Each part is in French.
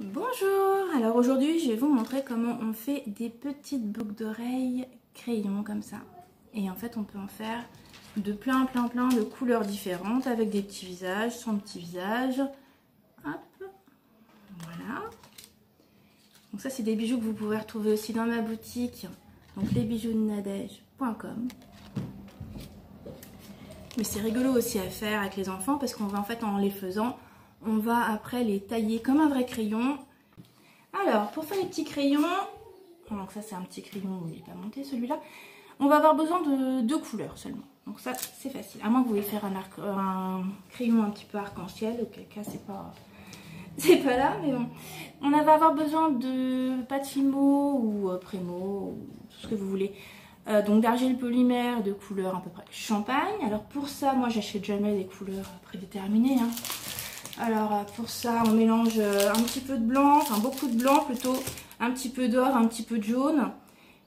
Bonjour, alors aujourd'hui je vais vous montrer comment on fait des petites boucles d'oreilles crayon comme ça. Et en fait on peut en faire de plein de couleurs différentes avec des petits visages, son petit visage. Hop, voilà. Donc ça c'est des bijoux que vous pouvez retrouver aussi dans ma boutique, donc lesbijousdenadège.com. Mais c'est rigolo aussi à faire avec les enfants parce qu'on va en fait en les faisant, on va après les tailler comme un vrai crayon. Alors pour faire les petits crayons, donc ça c'est un petit crayon, il n'est pas monté celui-là, on va avoir besoin de 2 couleurs seulement. Donc ça c'est facile, à moins que vous vouliez faire un crayon un petit peu arc-en-ciel, auquel cas c'est pas là, mais bon. On va avoir besoin de pâte Fimo ou Prémo, ou tout ce que vous voulez. Donc d'argile polymère de couleur à peu près champagne. Alors pour ça, moi j'achète jamais des couleurs prédéterminées, hein. Alors pour ça, on mélange un petit peu de blanc, enfin beaucoup de blanc plutôt, un petit peu d'or, un petit peu de jaune.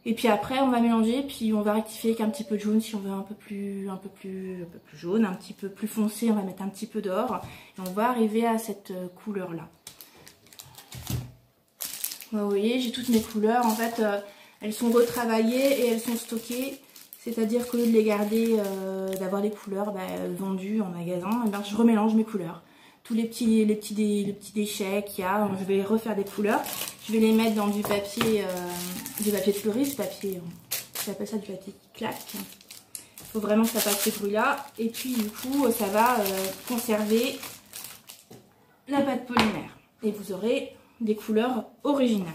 Et puis après, on va mélanger, puis on va rectifier avec un petit peu de jaune si on veut un peu plus jaune, un petit peu plus foncé, on va mettre un petit peu d'or. Et on va arriver à cette couleur-là. Vous voyez, j'ai toutes mes couleurs, en fait, elles sont retravaillées et elles sont stockées. C'est-à-dire qu'au lieu de les garder, d'avoir des couleurs vendues en magasin, je remélange mes couleurs. Tous les petits déchets qu'il y a, je vais refaire des couleurs. Je vais les mettre dans du papier de fleuriste, j'appelle ça du papier qui claque. Il faut vraiment que ça passe ces bruits-là. Et puis du coup, ça va conserver la pâte polymère. Et vous aurez des couleurs originales.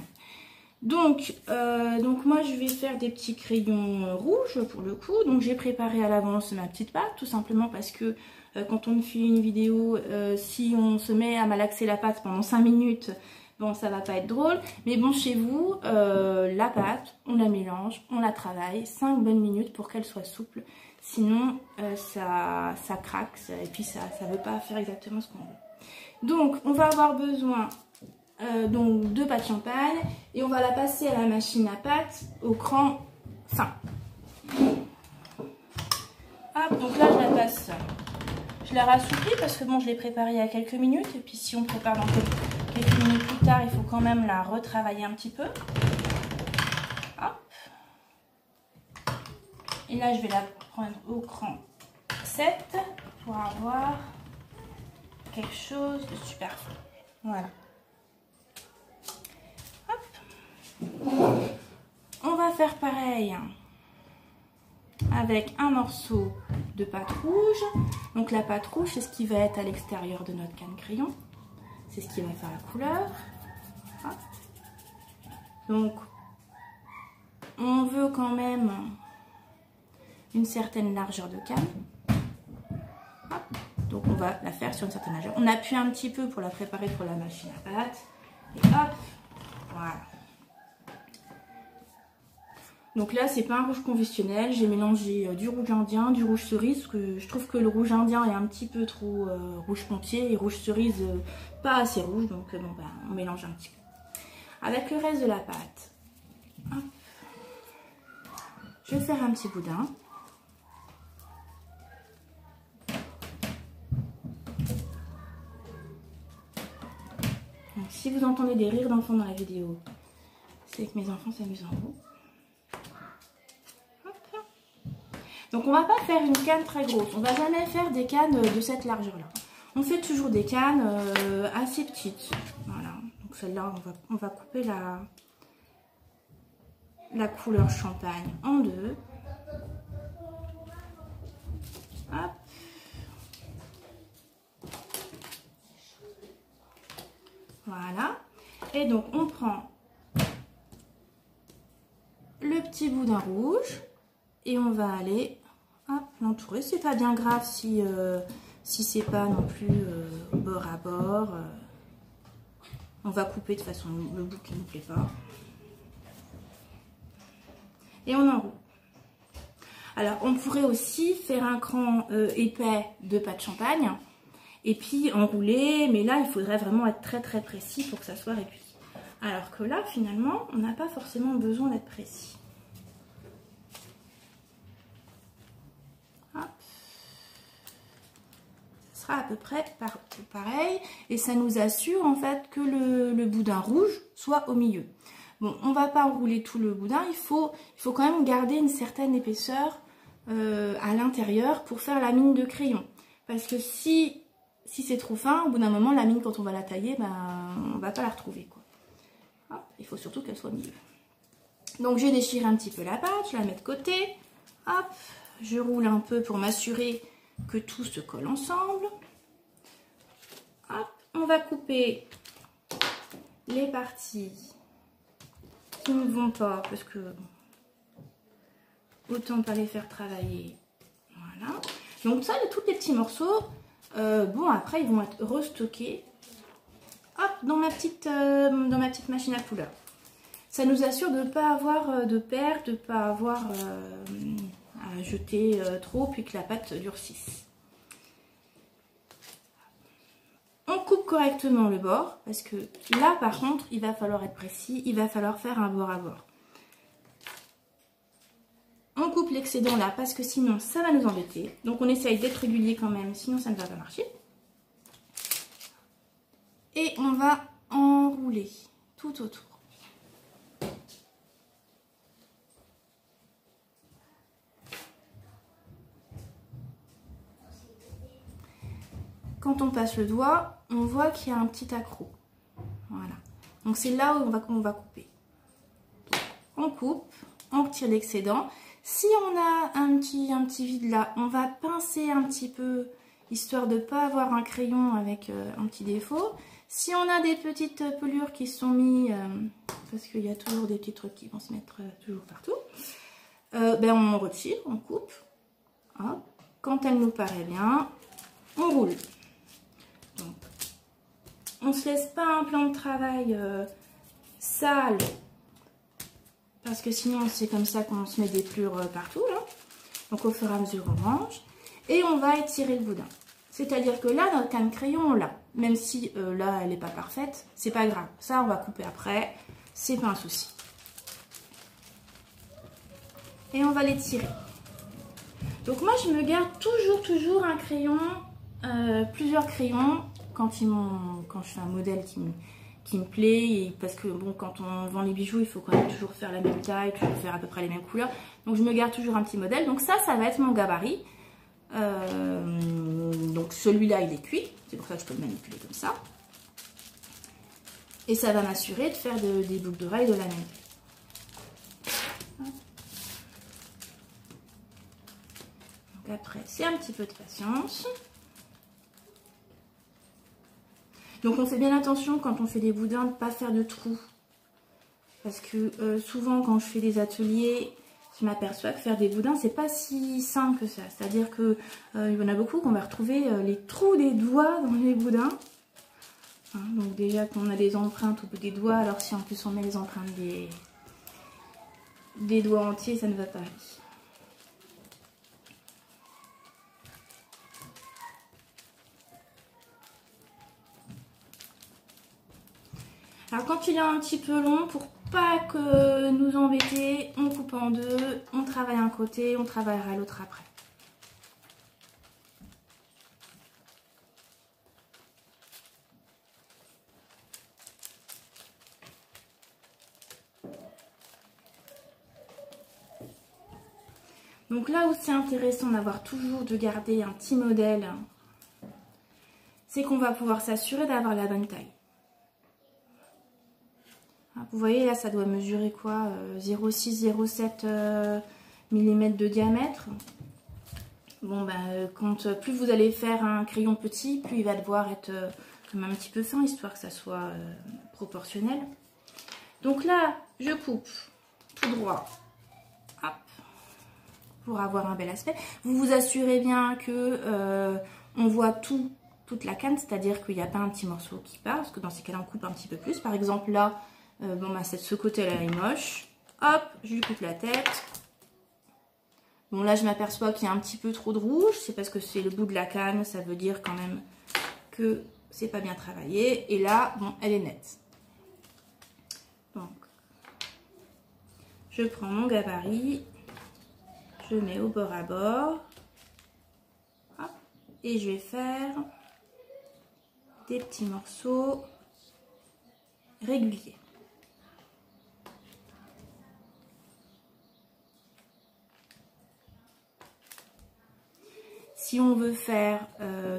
Donc moi je vais faire des petits crayons rouges pour le coup. Donc j'ai préparé à l'avance ma petite pâte, tout simplement parce que quand on fait une vidéo, si on se met à malaxer la pâte pendant 5 minutes, bon ça va pas être drôle. Mais bon, chez vous, la pâte, on la mélange, on la travaille 5 bonnes minutes pour qu'elle soit souple. Sinon ça craque et puis ça veut pas faire exactement ce qu'on veut. Donc on va avoir besoin de pâte champagne et on va la passer à la machine à pâte au cran fin. Hop, donc là je la passe, je la rassouplis parce que bon je l'ai préparée il y a quelques minutes et puis si on prépare dans quelques minutes plus tard il faut quand même la retravailler un petit peu. Hop. Et là je vais la prendre au cran 7 pour avoir quelque chose de super fin. Voilà. On va faire pareil avec un morceau de pâte rouge. Donc la pâte rouge, c'est ce qui va être à l'extérieur de notre canne crayon. C'est ce qui va faire la couleur. Donc on veut quand même une certaine largeur de canne. Donc on va la faire sur une certaine largeur. On appuie un petit peu pour la préparer pour la machine à pâte. Et hop, voilà. Donc là, c'est pas un rouge conventionnel, j'ai mélangé du rouge indien, du rouge cerise, parce que je trouve que le rouge indien est un petit peu trop rouge pompier et rouge cerise pas assez rouge, donc bon, on mélange un petit peu. Avec le reste de la pâte, hop, je vais faire un petit boudin. Donc, si vous entendez des rires d'enfants dans la vidéo, c'est que mes enfants s'amusent en haut. Donc on va pas faire une canne très grosse, on va jamais faire des cannes de cette largeur là. On fait toujours des cannes assez petites. Voilà, donc celle-là on va couper la couleur champagne en deux. Hop. Voilà, et donc on prend le petit boudin rouge. Et on va aller l'entourer. C'est pas bien grave si c'est pas non plus bord à bord. On va couper de façon le bout qui ne nous plaît pas. Et on enroule. Alors on pourrait aussi faire un cran épais de pâte champagne. Et puis enrouler. Mais là il faudrait vraiment être très très précis pour que ça soit réussi. Alors que là finalement on n'a pas forcément besoin d'être précis. sera à peu près pareil. Et ça nous assure en fait que le boudin rouge soit au milieu. Bon, on va pas enrouler tout le boudin, il faut quand même garder une certaine épaisseur à l'intérieur pour faire la mine de crayon. Parce que si c'est trop fin, au bout d'un moment, la mine, quand on va la tailler, ben, on va pas la retrouver, quoi. Hop, il faut surtout qu'elle soit au milieu. Donc, je déchire un petit peu la pâte, je la mets de côté. Hop, je roule un peu pour m'assurer que tout se colle ensemble. Hop, on va couper les parties qui ne vont pas, parce que autant pas les faire travailler. Voilà. Donc ça, tous les petits morceaux, bon après ils vont être restockés, hop, dans ma petite machine à couleur. Ça nous assure de ne pas avoir de perte, de ne pas avoir à jeter trop, puis que la pâte durcisse. On coupe correctement le bord, parce que là par contre, il va falloir être précis, il va falloir faire un bord à bord. On coupe l'excédent là, parce que sinon ça va nous embêter. Donc on essaye d'être régulier quand même, sinon ça ne va pas marcher. Et on va enrouler tout autour. Quand on passe le doigt, on voit qu'il y a un petit accroc. Voilà. Donc c'est là où on va couper. On coupe, on retire l'excédent. Si on a un petit vide là, on va pincer un petit peu, histoire de ne pas avoir un crayon avec un petit défaut. Si on a des petites pelures qui se sont mises, parce qu'il y a toujours des petits trucs qui vont se mettre toujours partout, ben on retire, on coupe. Hop. Quand elle nous paraît bien, on roule. Donc, on ne se laisse pas un plan de travail sale, parce que sinon c'est comme ça qu'on se met des pelures partout là. Donc au fur et à mesure on range et on va étirer le boudin. C'est-à-dire que là notre canne crayon on l'a, même si là elle n'est pas parfaite, c'est pas grave. Ça on va couper après, c'est pas un souci. Et on va l'étirer. Donc moi je me garde toujours un crayon, plusieurs crayons quand je fais un modèle qui me plaît, et parce que bon, quand on vend les bijoux, il faut quand même toujours faire la même taille, toujours faire à peu près les mêmes couleurs. Donc je me garde toujours un petit modèle. Donc ça va être mon gabarit. Donc celui-là, il est cuit. C'est pour ça que je peux le manipuler comme ça. Et ça va m'assurer de faire des boucles d'oreilles de la même taille. Donc après, c'est un petit peu de patience. Donc on fait bien attention quand on fait des boudins de ne pas faire de trous. Parce que souvent quand je fais des ateliers, je m'aperçois que faire des boudins, c'est pas si simple que ça. C'est-à-dire que il y en a beaucoup qu'on va retrouver les trous des doigts dans les boudins. Hein, donc déjà qu'on a des empreintes au bout des doigts, alors si en plus on met les empreintes des doigts entiers, ça ne va pas aller. Alors quand il est un petit peu long, pour pas que nous embêter, on coupe en deux, on travaille un côté, on travaillera l'autre après. Donc là où c'est intéressant d'avoir toujours de garder un petit modèle, c'est qu'on va pouvoir s'assurer d'avoir la bonne taille. Vous voyez là, ça doit mesurer quoi, 0,6-0,7 mm de diamètre. Bon ben, plus vous allez faire un crayon petit, plus il va devoir être comme un petit peu fin, histoire que ça soit proportionnel. Donc là, je coupe tout droit, hop, pour avoir un bel aspect. Vous vous assurez bien que on voit toute la canne, c'est-à-dire qu'il n'y a pas un petit morceau qui part, parce que dans ces cas-là, on coupe un petit peu plus. Par exemple là, bon bah ce côté-là est moche. Hop, je lui coupe la tête. Bon là je m'aperçois qu'il y a un petit peu trop de rouge, c'est parce que c'est le bout de la canne, ça veut dire quand même que c'est pas bien travaillé. Et là, bon, elle est nette. Donc, je prends mon gabarit, je mets au bord à bord, hop, et je vais faire des petits morceaux réguliers. Si on veut faire,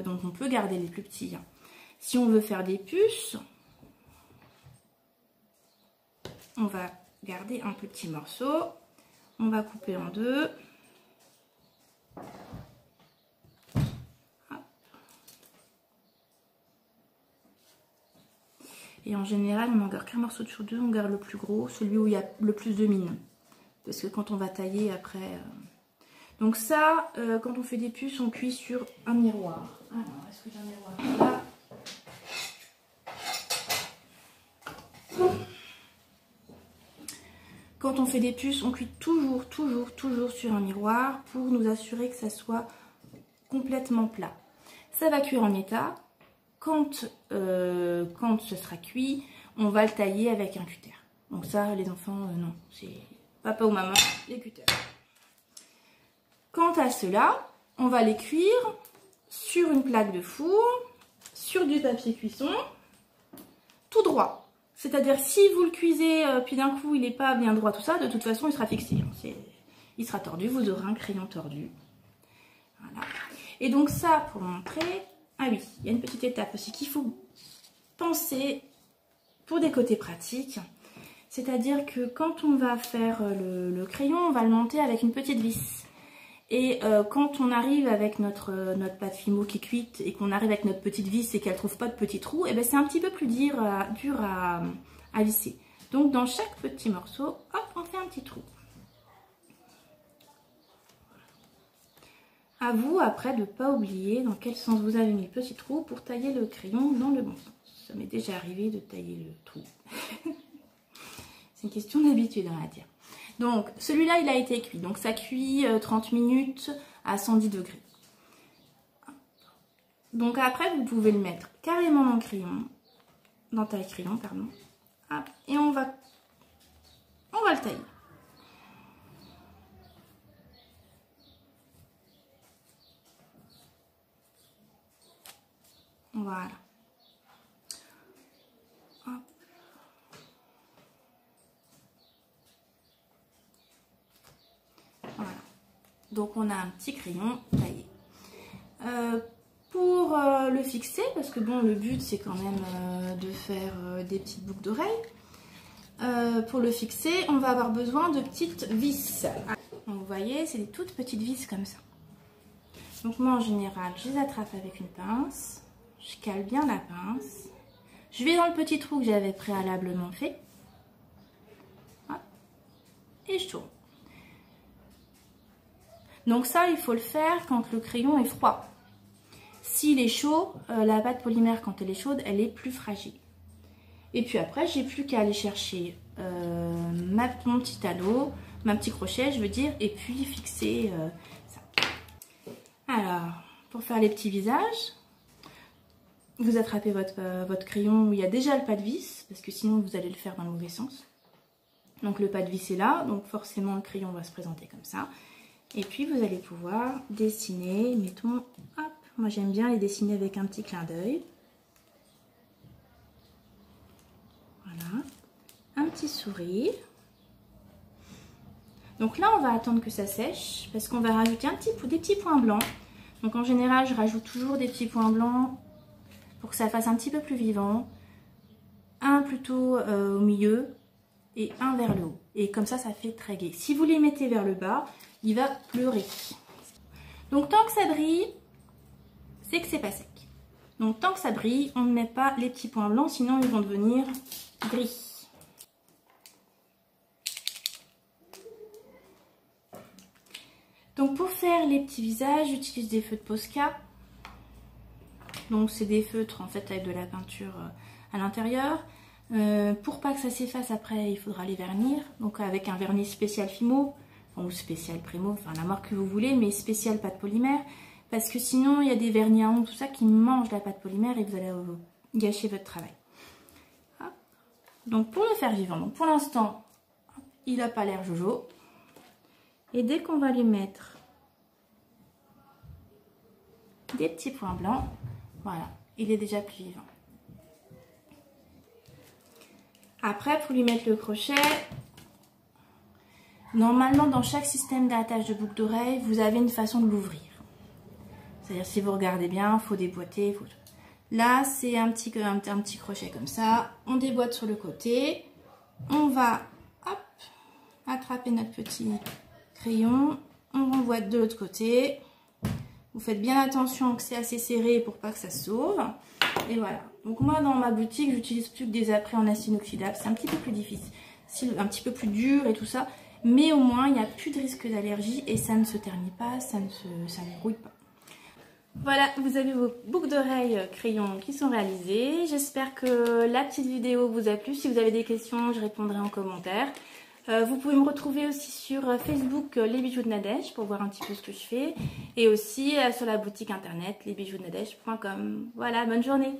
donc on peut garder les plus petits. Hein. Si on veut faire des puces, on va garder un plus petit morceau. On va couper en deux. Hop. Et en général, on en garde qu'un morceau sur deux. On garde le plus gros, celui où il y a le plus de mine. Parce que quand on va tailler après... Donc ça, quand on fait des puces, on cuit sur un miroir. Alors, est-ce que j'ai un miroir là? Quand on fait des puces, on cuit toujours sur un miroir pour nous assurer que ça soit complètement plat. Ça va cuire en état. Quand ce sera cuit, on va le tailler avec un cutter. Donc ça, les enfants, non. C'est papa ou maman, les cutters. Quant à cela, on va les cuire sur une plaque de four, sur du papier cuisson, tout droit. C'est-à-dire si vous le cuisez, puis d'un coup il n'est pas bien droit, tout ça, de toute façon il sera fixé. Il sera tordu, vous aurez un crayon tordu. Voilà. Et donc ça, pour montrer... Ah oui, il y a une petite étape aussi qu'il faut penser pour des côtés pratiques. C'est-à-dire que quand on va faire le crayon, on va le monter avec une petite vis. Et quand on arrive avec notre pâte Fimo qui est cuite et qu'on arrive avec notre petite vis et qu'elle ne trouve pas de petit trou, et ben c'est un petit peu plus dur à visser. Donc dans chaque petit morceau, hop, on fait un petit trou. À vous après de ne pas oublier dans quel sens vous avez mis le petit trou pour tailler le crayon dans le bon sens. Ça m'est déjà arrivé de tailler le trou. C'est une question d'habitude, on va dire. Donc, celui-là, il a été cuit. Donc, ça cuit 30 minutes à 110 degrés. Donc, après, vous pouvez le mettre carrément dans le crayon. Dans taille-crayon, pardon. Hop, et on va le tailler. Voilà. Hop. Voilà. Donc on a un petit crayon taillé. Pour le fixer, parce que bon, le but c'est quand même de faire des petites boucles d'oreilles. Pour le fixer, on va avoir besoin de petites vis. Donc vous voyez, c'est des toutes petites vis comme ça. Donc moi en général, je les attrape avec une pince. Je cale bien la pince. Je vais dans le petit trou que j'avais préalablement fait. Hop. Et je tourne. Donc ça, il faut le faire quand le crayon est froid. S'il est chaud, la pâte polymère, quand elle est chaude, elle est plus fragile. Et puis après, j'ai plus qu'à aller chercher mon petit anneau, ma petit crochet, je veux dire, et puis fixer ça. Alors, pour faire les petits visages, vous attrapez votre crayon où il y a déjà le pas de vis, parce que sinon vous allez le faire dans le mauvais sens. Donc le pas de vis est là, donc forcément le crayon va se présenter comme ça. Et puis vous allez pouvoir dessiner, mettons, hop, moi j'aime bien les dessiner avec un petit clin d'œil. Voilà, un petit sourire. Donc là on va attendre que ça sèche, parce qu'on va rajouter des petits points blancs. Donc en général je rajoute toujours des petits points blancs pour que ça fasse un petit peu plus vivant. Un plutôt au milieu et un vers le haut. Et comme ça, ça fait très gai. Si vous les mettez vers le bas, il va pleurer. Donc tant que ça brille, c'est que c'est pas sec. Donc tant que ça brille, on ne met pas les petits points blancs, sinon ils vont devenir gris. Donc pour faire les petits visages, j'utilise des feutres Posca. Donc c'est des feutres en fait avec de la peinture à l'intérieur. Pour pas que ça s'efface après, il faudra les vernir. Donc avec un vernis spécial Fimo ou spécial Premo, enfin la marque que vous voulez, mais spécial pâte polymère. Parce que sinon il y a des vernis à ongles, tout ça qui mangent la pâte polymère et vous allez gâcher votre travail. Hop. Donc pour le faire vivant, donc pour l'instant il n'a pas l'air jojo. Et dès qu'on va lui mettre des petits points blancs, voilà, il est déjà plus vivant. Après, pour lui mettre le crochet, normalement dans chaque système d'attache de boucle d'oreille, vous avez une façon de l'ouvrir. C'est-à-dire si vous regardez bien, il faut déboîter. Là, c'est un petit crochet comme ça. On déboîte sur le côté. On va hop, attraper notre petit crayon. On renvoie de l'autre côté. Vous faites bien attention que c'est assez serré pour pas que ça s'ouvre. Et voilà. Donc moi, dans ma boutique, j'utilise plus que des apprêts en acier inoxydable. C'est un petit peu plus difficile, un petit peu plus dur et tout ça. Mais au moins, il n'y a plus de risque d'allergie et ça ne se ternit pas, ça ne rouille pas. Voilà, vous avez vos boucles d'oreilles crayons qui sont réalisées. J'espère que la petite vidéo vous a plu. Si vous avez des questions, je répondrai en commentaire. Vous pouvez me retrouver aussi sur Facebook Les Bijoux de Nadège pour voir un petit peu ce que je fais. Et aussi sur la boutique internet lesbijousdenadège.com. Voilà, bonne journée!